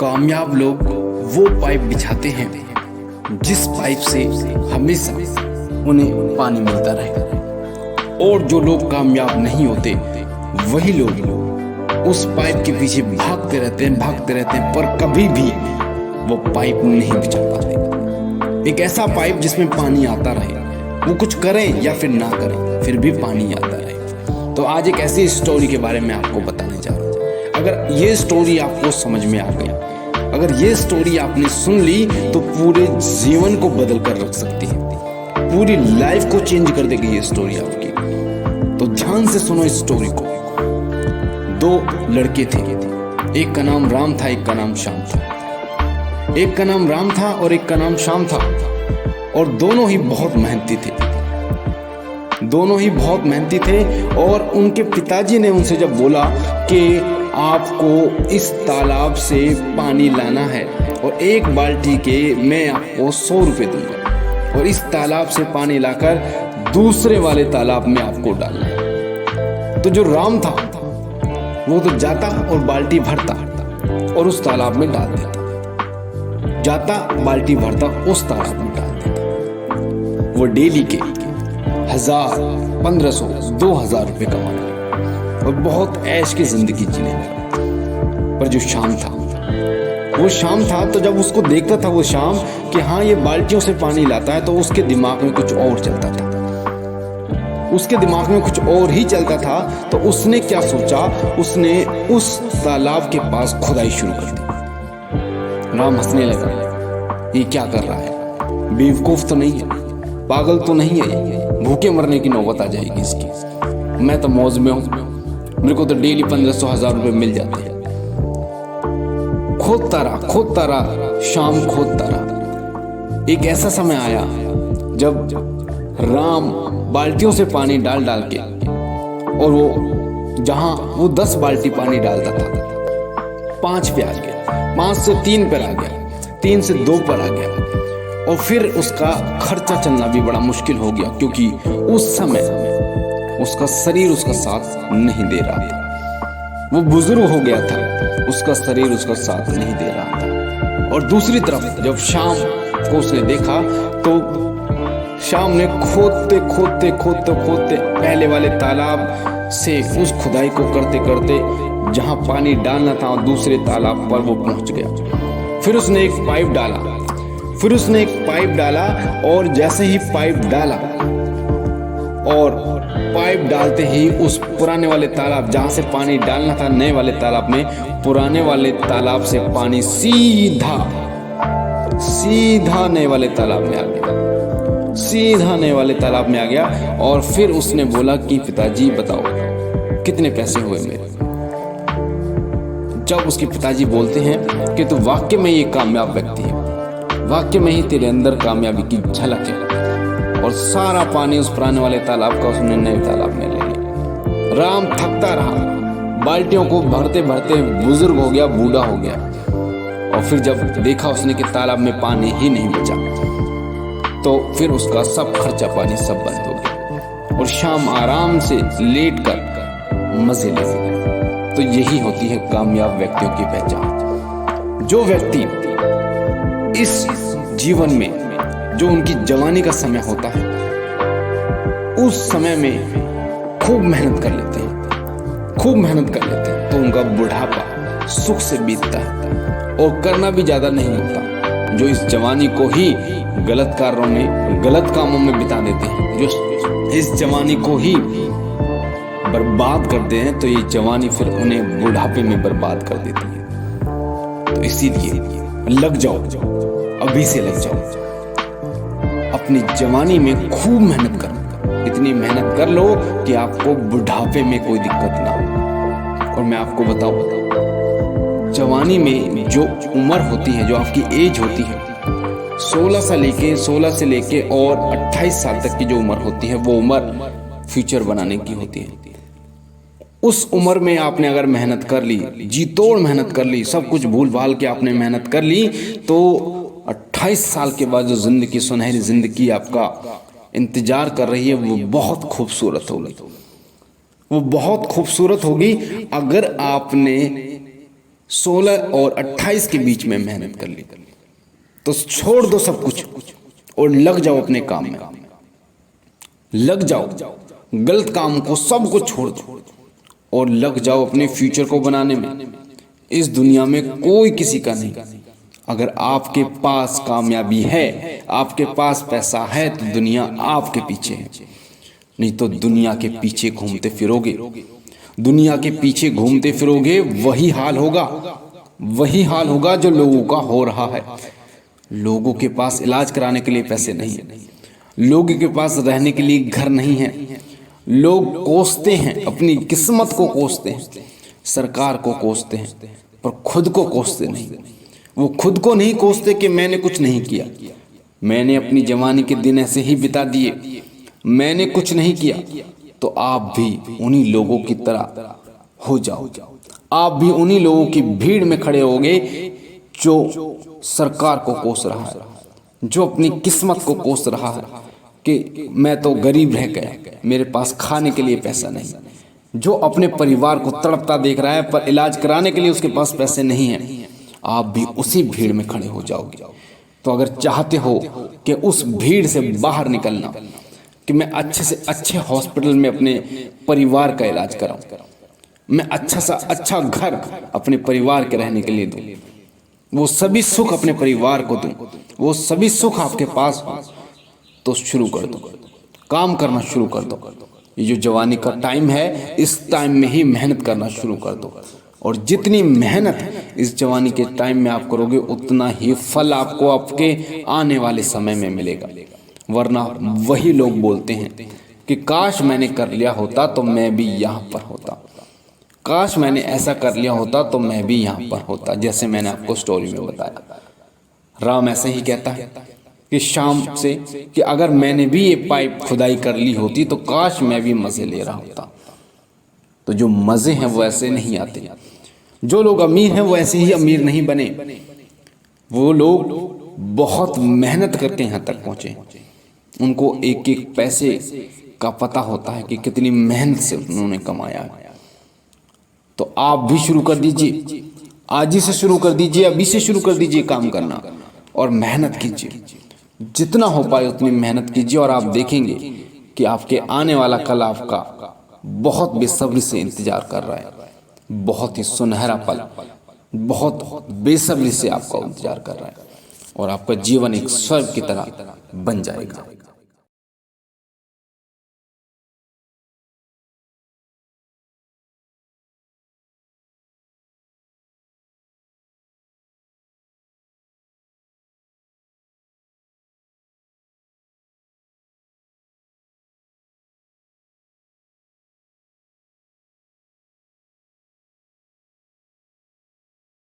कामयाब लोग वो पाइप बिछाते हैं जिस पाइप से हमेशा उन्हें पानी मिलता रहे, और जो लोग कामयाब नहीं होते वही लोग उस पाइप के पीछे भागते रहते हैं पर कभी भी वो पाइप नहीं बिछा पाते। एक ऐसा पाइप जिसमें पानी आता रहे, वो कुछ करें या फिर ना करें फिर भी पानी आता रहे। तो आज एक ऐसी स्टोरी के बारे में आपको बताने जा रहा हूँ। अगर ये स्टोरी आपको समझ में आ गई, अगर ये स्टोरी आपने सुन ली तो पूरे जीवन को बदल कर रख सकती है, पूरी लाइफ को चेंज कर देगी ये स्टोरी आपकी। तो ध्यान से सुनो इस स्टोरी को। दो लड़के थे, एक का नाम राम था, एक का नाम श्याम था। एक का नाम राम था और एक का नाम श्याम था, और दोनों ही बहुत मेहनती थे। और उनके पिताजी ने उनसे जब बोला कि आपको इस तालाब से पानी लाना है और एक बाल्टी के मैं आपको 100 रुपये दूंगा, और इस तालाब से पानी लाकर दूसरे वाले तालाब में आपको डालना है। तो जो राम था वो तो जाता और बाल्टी भरता और उस तालाब में डाल देता, जाता बाल्टी भरता उस तालाब में डाल देता। वो डेली के 1000, 1500, 2000 रुपये कमाने और बहुत ऐश की जिंदगी जीने लगा। पर जो शाम था तो जब उसको देखता था वो शाम कि हाँ ये बाल्टियों से पानी लाता है, तो उसके दिमाग में कुछ और चलता था, उसके दिमाग में कुछ और ही चलता था। तो उसने क्या सोचा, उसने उस तालाब के पास खुदाई शुरू कर दी। राम हंसने लगा, ये क्या कर रहा है, बेवकूफ तो नहीं है, पागल तो नहीं है, भूखे मरने की नौबत आ जाएगी इसकी। मैं तो मौज में हूं, मेरे को तो डेली 1500, 1000 रुपये मिल जाते हैं। खोदता रहा शाम, खोदता रहा। एक ऐसा समय आया जब राम बाल्टियों से पानी डाल के, और वो जहां वो 10 बाल्टी पानी डालता था 5 पे आ गया, 5 से 3 पर आ गया, 3 से 2 पर आ गया। और फिर उसका खर्चा चलना भी बड़ा मुश्किल हो गया, क्योंकि उस समय उसका शरीर उसका साथ नहीं दे रहा था। वो बुजुर्ग हो गया था, उसका शरीर उसका साथ नहीं दे रहा था। और दूसरी तरफ जब शाम को उसने देखा तो शाम ने खोदते पहले वाले तालाब से उस खुदाई को करते जहां पानी डालना था और दूसरे तालाब पर वो पहुंच गया। फिर उसने एक पाइप डाला और जैसे ही पाइप डाला और पाइप डालते ही उस पुराने वाले तालाब जहां से पानी डालना था नए वाले तालाब में, पुराने वाले तालाब से पानी सीधा नए वाले तालाब में आ गया। और फिर उसने बोला कि पिताजी बताओ कितने पैसे हुए मेरे। जब उसके पिताजी बोलते हैं कि तू वाकई में ये कामयाब व्यक्ति है, वाकई में ही तेरे अंदर कामयाबी की झलक है, और सारा पानी उस पुराने वाले तालाब का उसने नए तालाब में ले लिया। राम थकता रहा, बाल्टियों को भरते बुजुर्ग हो गया, बूढ़ा हो गया। और फिर जब देखा उसने कि तालाब में पानी ही नहीं बचा, तो फिर उसका सब खर्चा पानी सब बंद हो गया और शाम आराम से लेट कर मजे ले गया। तो यही होती है कामयाब व्यक्तियों की पहचान। जो व्यक्ति इस जीवन में, जो उनकी जवानी का समय होता है, उस समय में खूब मेहनत कर लेते हैं, तो उनका बुढ़ापा सुख से बीतता है और करना भी ज्यादा नहीं होता। जो इस जवानी को ही गलत कामों में बिता देते हैं, जो इस जवानी को ही बर्बाद करते हैं, तो ये जवानी फिर उन्हें बुढ़ापे में बर्बाद कर देती है। तो इसीलिए लग जाओ, अभी से लग जाओ, अपनी जवानी में खूब मेहनत करो, इतनी मेहनत कर लो कि आपको बुढ़ापे में कोई दिक्कत ना हो। और मैं आपको बताऊं, जवानी में जो उम्र होती है, जो आपकी एज होती है, 16 से लेके और 28 साल तक की जो उम्र होती है, वो उम्र फ्यूचर बनाने की होती है। उस उम्र में आपने अगर मेहनत कर ली, जी तोड़ मेहनत कर ली, सब कुछ भूल भाल के आपने मेहनत कर ली, तो 28 साल के बाद जो जिंदगी, सुनहरी जिंदगी आपका इंतजार कर रही है, वो बहुत खूबसूरत होगी। अगर आपने 16 और 28 के बीच में मेहनत कर ली, तो छोड़ दो सब कुछ और लग जाओ अपने काम में, लग जाओ, गलत काम को सब कुछ छोड़ दो और लग जाओ अपने फ्यूचर को बनाने में। इस दुनिया में कोई किसी का नहीं। अगर आपके पास कामयाबी है, आपके पास पैसा है, तो दुनिया आपके पीछे है, नहीं तो दुनिया के पीछे घूमते फिरोगे, दुनिया के पीछे घूमते फिरोगे, वही हाल होगा, वही हाल होगा जो लोगों का हो रहा है। लोगों के पास इलाज कराने के लिए पैसे नहीं है, लोगों के पास रहने के लिए घर नहीं है। लोग कोसते हैं, अपनी किस्मत को कोसते हैं, सरकार को कोसते हैं, पर खुद को कोसते नहीं। वो खुद को नहीं कोसते कि मैंने कुछ नहीं किया, मैंने अपनी जवानी के दिन ऐसे ही बिता दिए, मैंने कुछ नहीं किया। तो आप भी उन्हीं लोगों की तरह हो जाओ, आप भी उन्हीं लोगों की भीड़ में खड़े होगे जो सरकार को कोस रहा है, जो अपनी किस्मत को कोस रहा है कि मैं तो गरीब रह गया, मेरे पास खाने के लिए पैसा नहीं, जो अपने परिवार को तड़पता देख रहा है पर इलाज कराने के लिए उसके पास पैसे नहीं है। आप भी उसी भीड़ में खड़े हो जाओगे। तो अगर चाहते हो कि उस भीड़ से बाहर निकलना, कि मैं अच्छे से अच्छे हॉस्पिटल में अपने परिवार का इलाज कराऊं, मैं अच्छा सा अच्छा घर अपने परिवार के रहने के लिए दूं, वो सभी सुख अपने परिवार को दूं, वो सभी सुख आपके पास हो, तो शुरू कर दो, काम करना शुरू कर दो। ये जो जवानी का टाइम है, इस टाइम में ही मेहनत करना शुरू कर दो। और जितनी मेहनत इस जवानी के टाइम में आप करोगे, उतना ही फल आपको आपके आने वाले समय में मिलेगा। वरना वही लोग बोलते हैं कि काश मैंने कर लिया होता तो मैं भी यहाँ पर होता, काश मैंने ऐसा कर लिया होता तो मैं भी यहाँ पर होता। जैसे मैंने आपको स्टोरी में बताया, राम ऐसे ही कहता है कि शाम से कि अगर मैंने भी ये पाइप खुदाई कर ली होती तो काश मैं भी मज़े ले रहा होता। तो जो मज़े हैं वो ऐसे नहीं आते, जो लोग अमीर हैं वो ऐसे ही अमीर नहीं बने, वो लोग बहुत मेहनत करके यहाँ तक पहुँचे। उनको एक एक पैसे का पता होता है कि कितनी मेहनत से उन्होंने कमाया है। तो आप भी शुरू कर दीजिए, आज ही से शुरू कर दीजिए, अभी से शुरू कर दीजिए काम करना और मेहनत कीजिए, जितना हो पाए उतनी मेहनत कीजिए। और आप देखेंगे कि आपके आने वाला कल आपका बहुत बेसब्री से इंतजार कर रहा है, बहुत ही सुनहरा पल बहुत बेसब्री से आपका इंतजार कर रहा है और आपका जीवन एक स्वर्ग की तरह बन जाएगा।